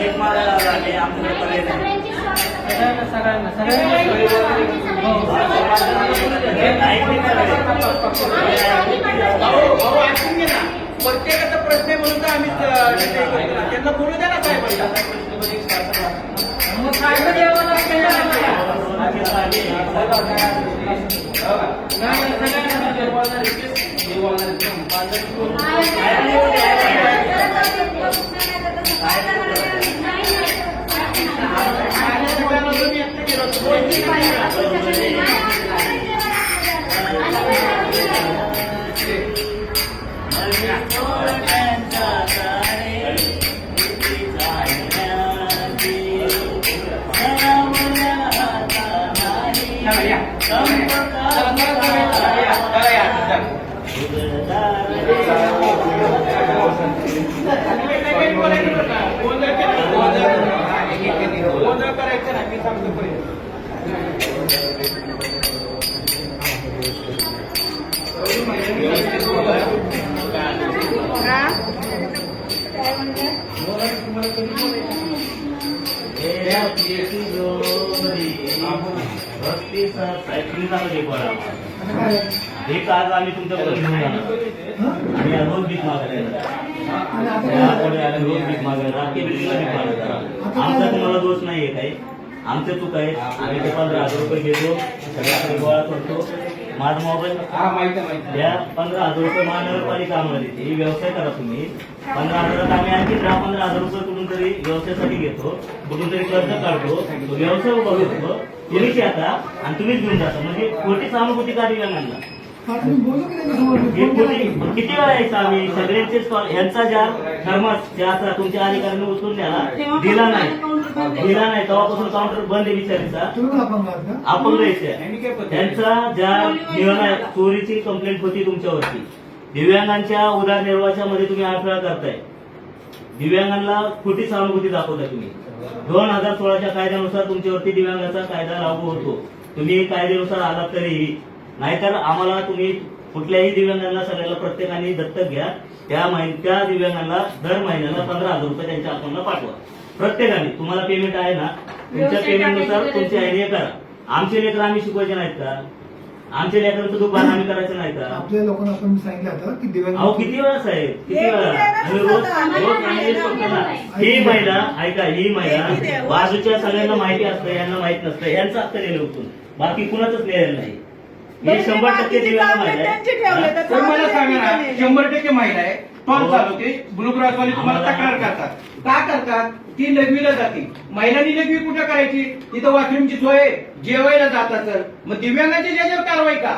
भीक मागायला लागले आमच्याकडे पर्याय नाही. प्रत्येकाचा प्रश्न म्हणून तर आम्ही त्यांना बोलू द्या ना साहेब. करायचं ना मी सांगतो पहिले. एक आज आम्ही तुमच्याकडे घेऊन जाणार आणि रोज भीक मागायला रोज भीक मागायला आमचा तुम्हाला दोष नाहीये काही. आमचे चूक आहे. आम्ही ते 15,000 रुपये घेतो सगळ्याकडे गोळा करतो. माझा मोबाईल द्या 15,000 रुपये महानगरपालिका आम्हाला देते. ही व्यवसाय करा तुम्ही. 15,000 आम्ही आणखी 10-15,000 रुपये कुठून तरी व्यवसायासाठी घेतो. कुठून तरी कर्ज काढतो. तो व्यवसाय उभा करतो. तुम्हीच आता आणि तुम्हीच घेऊन जाता. म्हणजे खोटी सहानुभूती का दिव्यांगांना किती वेळा यायचं आम्ही सगळ्यांचे यांचा ज्या थर्मस ज्या तुमच्या अधिकाऱ्यांनी उचलून दिला नाही तेव्हापासून काउंटर बंद आहे विचारायचा. अपंग त्यांचा ज्या नियम चोरीची कंप्लेंट होती तुमच्यावरती. दिव्यांगांच्या उदरनिर्वाहाच्या मध्ये तुम्ही अडथळा करताय. दिव्यांगांना खोटी सहानुभूती दाखवताय तुम्ही. 2016च्या कायद्यानुसार तुमच्यावरती दिव्यांगाचा कायदा लागू होतो. तुम्ही कायद्यानुसार आलात तरी नाहीतर आम्हाला तुम्ही कुठल्याही दिव्यांगांना सगळ्याला प्रत्येकाने दत्तक घ्या. त्या दिव्यांगांना दर महिन्याला 15,000 रुपये त्यांच्या अकाउंटला पाठवा. प्रत्येकाने तुम्हाला पेमेंट आहे ना तुमच्या पेमेंटनुसार तुमची आयडिया करा. आमचे लेकर आम्ही शिकवायचे नाहीत का? आमच्या लेकरांचं दुकान आम्ही करायचं नाही का? आपल्या लोकांना आपण सांगितलं होतं की दिव्यांग अहो किती वेळा साहेब किती वेळा आणि रोज ही महिला ऐका ही महिला बाजूच्या सगळ्यांना माहिती असतं यांना माहित नसतं. यांचं हक्क नेलं उठून बाकी कुणाचंच नेलेलं नाही. हे 100% दिव्यांग महिला आहे. तर मला सांगा ना 100% महिला आहे टॉल चालवते ब्लू क्रॉसवाली तुम्हाला तक्रार करतात. का करतात? ती लघवीला जाते. महिलांनी लघवी कुठं करायची? तिथं वॉशरूमची सोय जेवायला जातात. तर मग दिव्यांगाची ज्याच्यावर कारवाई का?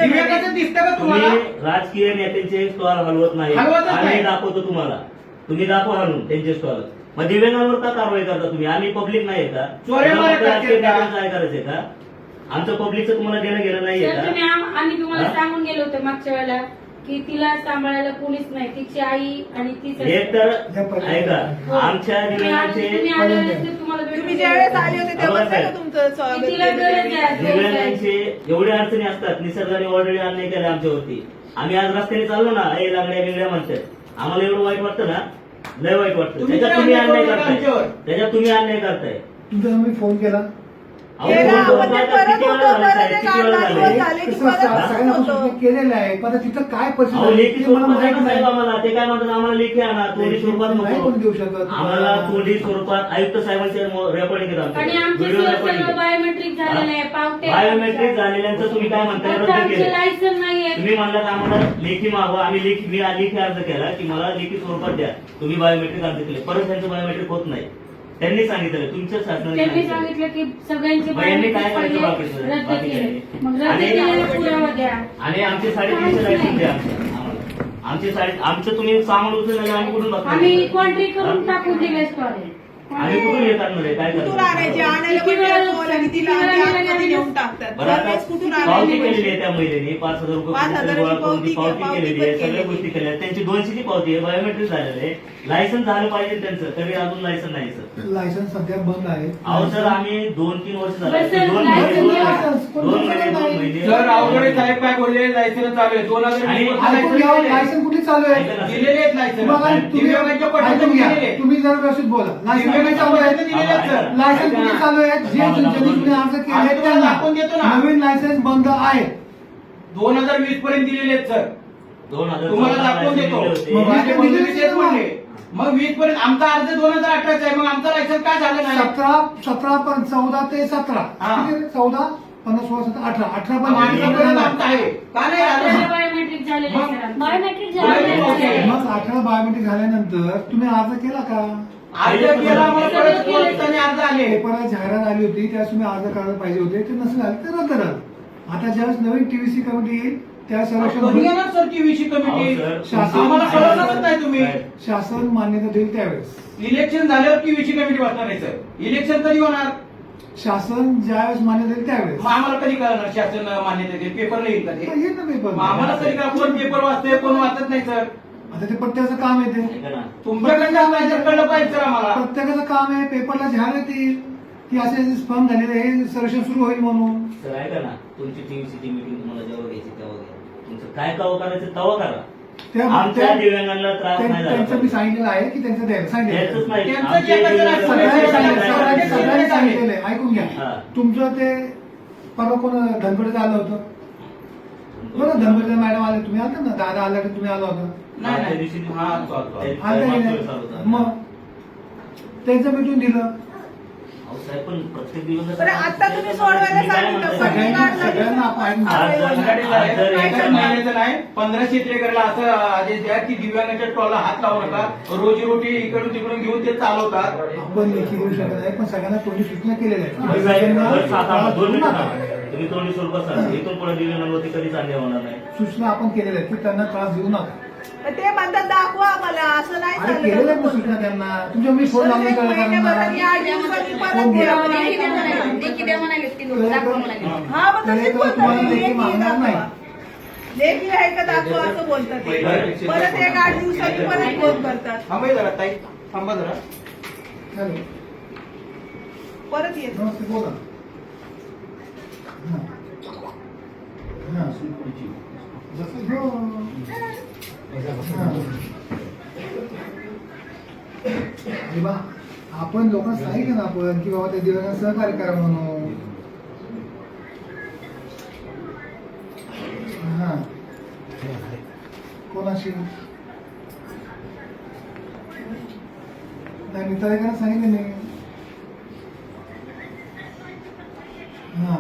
दिव्यांगाचं दिसतं का तुम्हाला? राजकीय नेत्यांचे स्टॉल हलवत नाही. आम्ही दाखवतो तुम्हाला. तुम्ही दाखवा हलवून त्यांचे स्टॉल. मग दिव्यांगांवर का कारवाई करता तुम्ही? आम्ही पब्लिक नाही का? काय करायचंय का? आमचं पब्लिकचं तुम्हाला देणं गेलं नाहीये का? आम्ही तुम्हाला सांगून गेलो होतो मागच्या वेळेला की तिला सांभाळायला कोणीच नाही. तिची आई आणि ती एक तर ऐका आमच्या दिव्यांगाचे तुम्ही ज्यावेळेस आले होते तेव्हा तुमचं दिव्यांगांचे एवढ्या अडचणी असतात. निसर्गाने ऑलरेडी अन्याय केला आमच्यावरती. आम्ही आज रस्त्याने चाललो ना हे लागण्या वेगळ्या म्हणतात. आम्हाला एवढं वाईट वाटतं ना लय वाईट वाटतं. त्याच्यात तुम्ही अन्याय करताय. तुझा आम्ही फोन केला केलेलं आहे पण तिथं काय परिस्थिती आम्हाला ते काय म्हणतात आम्हाला लेखी आणा तोंडी स्वरूपात नाही देऊ शकत. आम्हाला तोंडी स्वरूपात आयुक्त साहेबांचे रेकॉर्डिंग व्हिडिओ बायोमेट्रिक झालेल्यांचं तुम्ही काय म्हणताय रद्द केलं. तुम्ही म्हणलात आम्हाला लेखी मागवा. आम्ही लेखी अर्ज केला की मला लेखी स्वरूपात द्या. तुम्ही बायोमेट्रिक अर्ज केले. परत त्यांचं बायोमेट्रिक होत नाही. त्यांनी सांगितलं तुमच्या शासनाने सांगितलं की सगळ्यांचे काय करायचं आणि आमचे 350 लाईसेन्स द्या. आमचे आमचं तुम्ही सामान उचलून आम्ही कुठून बघतो? आम्ही कॉन्ट्री करून टाकून दिले स्टॉल. आम्ही कुठून येत आणणार आहे? काय कुठून करणार? आणायचे आणायला म्हणजे बोलायला तिला आधी आतमध्ये नेऊन टाकतात बरं, आता दरवेळेस कुठून पावती आणायचे केलेली आहे पैसे? त्या महिलेने 5,000 रुपये 5,000 गोळा करून ती पावती पावती केलेली आहे, पण सगळ्या केलेली. गोष्टी केल्या आहेत. त्यांची 200ची पावती आहे, बायोमेट्रिक झालेलं आहे, लायसन्स झालं पाहिजे त्यांचं, तरी अजून लायसन्स नाही सर. लायसन्स सध्या बंद आहे. अहो सर आम्ही 2-3 वर्ष झाले बरं, सर, दोन लायसन्स महिने लायसन्स कोण दोन देतं नाही? महिने सर अवघडे साहेब काय बोलले लायसन्स चालू आहे 2020 आणि- ऐकून घ्या, लायसन्स कुठे चालू आहे? ऐका ना. दिलेले आहेत लायसन्स तुम्हाला दिव्यांगाच्या पट्ट्यात ऐकून घ्या, दिलेले आहेत. तुम्ही जर व्यवस्थित बोला. लायसन्स कुठे दिव्यांगाच्या चालू आहे? पट्ट्यात दिलेले आहेत सर लायसन्स कुठे चालू आहे? जे ज्यांनी तुम्ही अर्ज केले आम्ही तुम्हाला दाखवून देतो त्यांना ना. नवीन लायसन्स बंद आहे. 2020 पर्यंत दिलेले आहेत सर 2014 तुम्हाला दाखवून लायसन्स देतो दिले होते. मग माझे बोलले मी तेच म्हणले मग 20 पर्यंत आमचा अर्ज 2018 आहे मग आमचा लायसन्स काय झालं नाही 17 पण 14 ते 17 हा. किती रे? 14 15 16 17 18 18 पण मग 18 पर्यंत आमचा आहे का नाही आपल्याला झालं बायोमेट्रिक झालेलं आहे, मग- सर. बायोमेट्रिक बायोमेट्रिक झालेलं आहे. ओके. मग 18 बायोमेट्रिक झाल्यानंतर तुम्ही अर्ज केला का? अर्ज केला मग परत पोलिसांनी अर्ज आले पेपरला जाहिरात आली होती त्यावेळेस तुम्ही अर्ज करायला पाहिजे होते ते नसेल आले तर रद्द राहिलं. आता ज्यावेळेस नवीन टीव्हीसी कमिटी येईल त्या कधी सर्वेक्षण येणार सर टीव्हीची कमिटी अहो, सर, शासन- आम्हाला कळवलंच नाही तुम्ही शासन मान्यता देईल त्यावेळेस. इलेक्शन झाल्यावर टीव्हीची कमिटी वाचणार नाही सर इलेक्शन कधी होणार शासन ज्यावेळेस मान्यता देईल त्यावेळेस. मग आम्हाला कधी कळणार शासन मान्यता देईल पेपरला येईल का ते येईल ना पेपर. मग आम्हाला कधी कळणार कोण पेपर वाचतंय कोण वाचत नाही सर आता ते प्रत्येकाचं काम येते. ऐका ना. तुमच्याकडनं काय जर कळलं पाहिजे सर आम्हाला प्रत्येकाचं काम आहे पेपरला जाहिरात येईल की असे फॉर्म झालेले आहे हे सर्वेक्षण सुरू होईल म्हणून. सर ऐका ना, तुमची टीव्हीची मीटिंग तुम्हाला जेव्हा घ्यायची तेव्हा घ्या. तुमचं काय कवा करायचं तेव्हा करा. आमच्या दिव्यांगांना त्रास नाही झाला त्यांचं मी पाहिजे. सांगितलेलं आहे की त्यांचं द्यायला त्यांचंच सांगितलं. नाही, त्यांचं आमच्या जे कसं नाही, सगळ्यांनी सगळ्यांनी सगळ्यांनी सांगितलेलं आहे. ऐकून हा. घ्या तुमचं ते परवा कोण धनगडचं आलं होतं बरं धनगडच्या मॅडम आले तुम्ही आलता ना दादा आला की तुम्ही आला होता नाही, त्या नाही. दिवशी हा, चालतो. ते- आलता की मागच्या नाही? वेळेस आलं होतं. मग त्यांचं मिटून दिलं. अहो, साहेब, पण प्रत्येक दिवस बरं, आता तुम्ही सोडवायला सांगितलं, पण सगळ्यांना आपण आज जर- धनगडीला आज आहे, जर एका एका महिन्याचं नाही 1500 त्रेकरला असं आदेश द्या की दिव्यांगाच्या टोला हात लावू नका रोजीरोटी इकडून तिकडून घेऊन ते चालवतात आपण लेखी देऊ शकत नाही पण सगळ्यांना तोंडी सूचना केलेल्या बरं साहेब, बरं आहेत. साधा- दोन मिनिटं सूचना थांबा. तुम्ही तोंडी स्वरूपात सांगा इथून पुढे दिव्यांगांवरती कधीच अन्याय होणार नाही. आपण केलेल्या आहेत की त्यांना त्रास देऊ नका. पण ते म्हणतात दाखवा आम्हाला असं नाही अरे केलेल्या आहेत ना चाललं. सूचना त्यांना तुमच्या मी फोन लावून एक महिन्याभराने 8 दिवसांनी परत फोन द्या घ्या. म्हणे. लेखी द्या म्हणाले, लेखी द्या म्हणाले, ती लोकं दाखवा म्हणाले. हा मग तशीच बोलतात तुम्हाला ते, लेखी लेखी मागणार नाही. दाखवा. लेखी आहे का दाखवा असं बोलतात ते. परत एक 8 दिवसांनी परत फोन करतात थांबा जरा ताई थांबा जरा हॅलो परत येत नमस्ते बोला हां. हां. जसं हो. हां. हे बा, आपण लोकांना सांगितलं ना आपण की बाबा त्या दिव्यांना सहकार्य करा म्हणून. हा कोणाशी नाही मित्रांना सांगितलं नाही. हा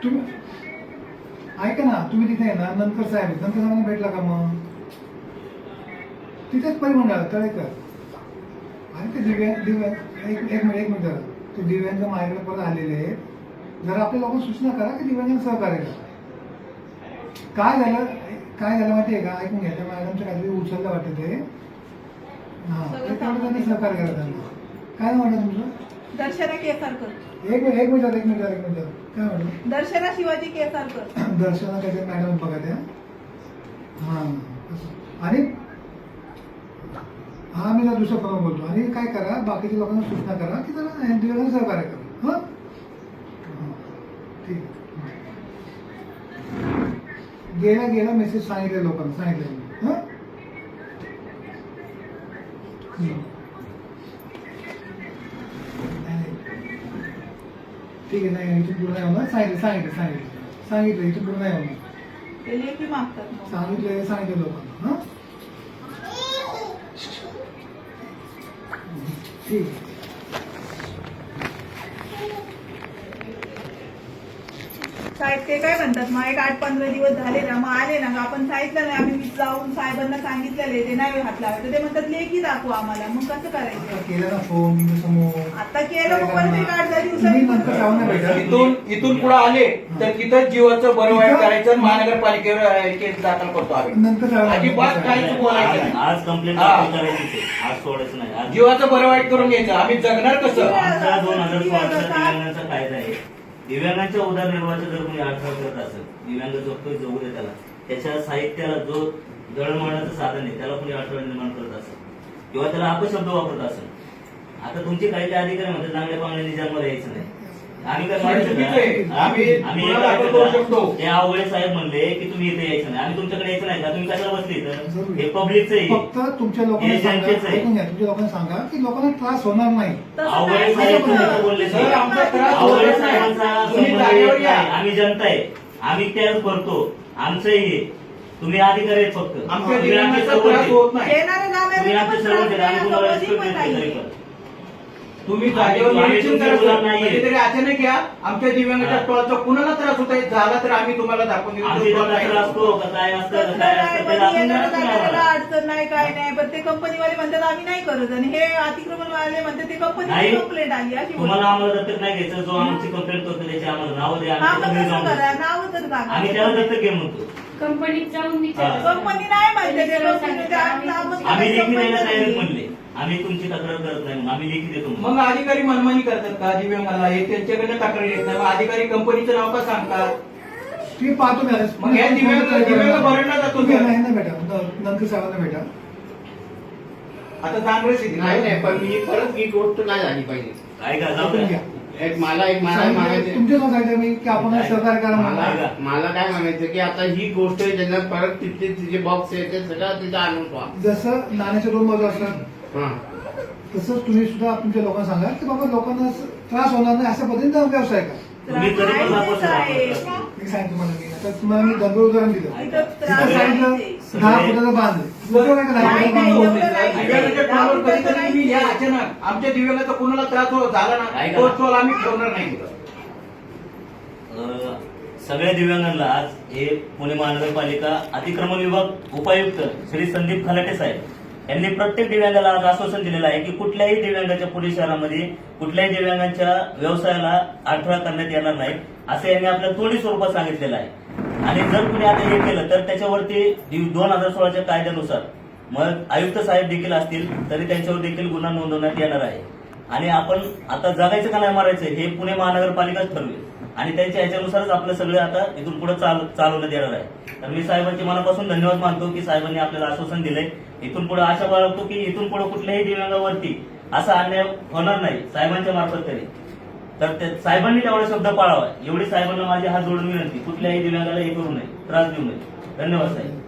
तुम्ही ऐका ना तुम्ही तिथे आहे ना नंतर साहेब नंतर साहेबांना भेटला का मग तिथेच परिमंडळ तळेकर अरे ते दिव्यांग एक मिनिट जरा ते दिव्यांग माझ्याकडे परत आलेले आहेत जरा आपल्या लोकांना सूचना करा की दिव्यांगांना सहकार्य करा. काय झालं माहितीये का ऐकून घ्या त्या मॅडमच्या काहीतरी उचललं वाटतं ते हा ते तेवढं त्यांनी सहकार्य करा त्यांना. काय नाव वाटतं तुमचं? दर्शना केसारकर एक मिनिट काय म्हटलं दर्शना शिवाजी केसारकर दर्शना काहीतरी मॅडम बघा त्या हा आणि हा मी जरा दुसऱ्या फोन बोलतो आणि काय करा बाकीच्या लोकांना सूचना करा की जरा दिव्यांगांना सहकार्य करा हा ठीक गेला मेसेज सांगितले लोकांना सांगितलं हा ठीक आहे नाही इथून पूर्ण नाही होणार सांगितलं इथून पूर्ण नाही होणार ते लेखी मागतात मग. सांगितलं लोकांना हा ठीक आहे. साहेब ते काय म्हणतात मग एक 8-15 दिवस झाले ना मग आले ना आपण सांगितलं नाही आम्ही जाऊन साहेबांना सांगितलेले ते नाही हात लावायचं ते म्हणतात लेखी दाखवू आम्हाला मग कसं करायचं केलं ना फोन तुमच्या समोर आता केलं मग परत एक 8-10 तुम्ही दिवसांनी नंतर जाऊन नाही भेटा. इथून पुढे आले तर तिथं जीवाचं बरं वाईट करायचं आणि महानगरपालिकेवर केस दाखल करतो आम्ही नंतर जाऊन नाही अजिबात भेटा. काहीच बोलायचं नाही. आज कंप्लेंट हा. दाखल करायची आहे. आज सोडायचं नाही. आज जीवाचं बरं वाईट करून घ्यायचं आम्ही जगणार कसं आमचा 2016चा दिव्यांगांचा कायदा आहे. दिव्यांगांच्या उदरनिर्वाहाचा जर कोणी अडथळा करत असेल, दिव्यांग जगतोय जगू दे त्याला, त्याच्या साहित्याला जो दळणवळणाचं साधन आहे त्याला कोणी अडथळा निर्माण करत असेल किंवा त्याला अपशब्द वापरत असेल, आता तुमचे काही ते अधिकारी म्हणतात चांगल्या पाहुण्यांनी जन्माला यायचं नाही. आम्ही काय हे चुकीचं आहे. आम्ही आम्ही गुन्हा दाखल करू शकतो. ते आवळे साहेब म्हणले की तुम्ही इथे यायचं नाही, आम्ही तुमच्याकडे यायचं नाही का, तुम्ही कशाला बसले इथं? हे पब्लिकचं आहे. फक्त तुमच्या लोकांना हे सांगा जनतेचं आहे. ऐकून घ्या, तुमच्या लोकांना सांगा की लोकांना त्रास होणार नाही. तसं आवळे नाही साहेब पण करायचं. इथं बोलले सर, आमचा त्रास आवळे होणार नाही. साहेबांचा तुम्ही संबंध जागेवर येत या. नाही. आम्ही जनता आहे, आम्ही त्याच करतो, आमचंही आहे. तुम्ही अधिकारी आहेत फक्त. आमच्या तुम्ही आमचे दिव्यांगाचा सर्वच त्रास आहे. होत नाही. येणाऱ्या तुम्ही जाणाऱ्यांना आमचे पण सर्वच त्रास आहे. आम्ही नाही, तुम्हाला कधी respect पण देतो नाही. तरी पण. तुम्ही जागेवर आम्ही निरीक्षण तुमच्या करा मुलांना सर. नाहीये. कधीतरी अचानक या आमच्या दिव्यांगाच्या हा. टॉलचा कुणाला त्रास होत आहे झाला तर आम्ही तुम्हाला दाखवून देऊ. आमची तो इथं नाही. कचरा असतो का काय असतं का तसं काय नाही, असतं पण ते दाखवून येणाऱ्या द्या ना जाणाऱ्याला तुम्हाला. अडचण नाही काय नाही पण ते कंपनीवाले म्हणतात आम्ही नाही करत आणि हे अतिक्रमणवाले म्हणतात ते नाही. कंपनीची कंप्लेंट आली अशी तुम्हाला आम्हाला दत्तक नाही घ्यायचं, जो आमची कंप्लेंट करतो त्याची आम्हाला नाव द्या, हा आम्ही मग तिथं घरी कसं जाऊन करा बसू. नाव तर आम्ही त्याला टाका दत्तक घे म्हणतो. कंपनीत जाऊन विचार कंपनी नाही म्हणते ते कंपनी ते नावच आम्ही लेखी कंपनी द्यायला तयारीत नाही. म्हणले, आम्ही तुमची तक्रार करत नाही, मग आम्ही लेखी देतो म्हणून. मग अधिकारी मनमानी करतात का दिव्यांगाला हे त्यांच्याकडे तक्रार येत नाही मग अधिकारी कंपनीचं नाव का सांगतात तुम्ही पाहतो मी आता. मग या दिव्यांग भरणा जातो तुम्ही सर. यांना भेटा नंतर साहेबांना भेटा. आता चांगलं स्थिती नाही नाही पण मी परत ही गोष्ट नाही झाली पाहिजे. काय का जाऊ ऐकून द्या. घ्या. मला म्हणायचं तुमच्या सांगायचं मी की आपण सहकार्य करा मला. मला काय म्हणायचं की आता ही गोष्ट त्यांना परत तिथे तिचे बॉक्स आहे ते सगळं तिथे आणून ठेवा. जसं नाण्याच्या दोन बाजू असतात हा. तसंच तुम्ही सुद्धा तुमच्या लोकांना सांगा की बाबा लोकांना त्रास होणार नाही अशा पद्धतीने व्यवसाय करा. तुम्ही तरी पण दाखवा सर आहे. आम्हाला. मी सांगितलं तुम्हाला मी आता तुम्हाला मी गंभीर उदाहरण दिलं. इथं त्रास तिथं सांगितलं आहे. 10 फुटाचं बांध उपयोग आहे का 10 नाही, फुटाचं नाही, बांध? एवढं नाही. दिव्यांगाच्या टॉलवर कधीतरी तुम्ही या अचानक आमच्या दिव्यांगाचा कुणाला त्रास झाला ना ऐका. तो टॉल आम्ही ठेवणार नाही तिथं. सगळ्या दिव्यांगांना आज हे पुणे महानगरपालिका अतिक्रमण विभाग उपायुक्त श्री संदीप खलाटे साहेब यांनी प्रत्येक दिव्यांगाला आज आश्वासन दिलेलं आहे की कुठल्याही दिव्यांगाच्या पुणे शहरामध्ये कुठल्याही दिव्यांगांच्या व्यवसायाला अडथळा करण्यात येणार नाही असं यांनी आपल्या तोंडी स्वरूपात सांगितलेलं आहे. आणि जर कुणी आता हे केलं तर त्याच्यावरती 2016च्या कायद्यानुसार मग आयुक्त साहेब देखील असतील तरी त्यांच्यावर देखील गुन्हा नोंदवण्यात येणार आहे. आणि आपण आता जगायचं का नाही मारायचं हे पुणे महानगरपालिकाच ठरवेल आणि त्यांच्या ह्याच्यानुसारच आपलं सगळं आता इथून पुढे चालवण्यात येणार आहे. तर मी साहेबांचे मनापासून धन्यवाद मानतो की साहेबांनी आपल्याला आश्वासन दिलंय. इथून पुढे आशा बाळगतो की इथून पुढे कुठल्याही दिव्यांगावरती असा अन्याय होणार नाही साहेबांच्या मार्फत तरी. तर साहेबांनी तेवढा शब्द पाळावा एवढी साहेबांना माझी हात जोडून विनंती. कुठल्याही दिव्यांगाला हे करू नये, त्रास देऊ नये. धन्यवाद साहेब.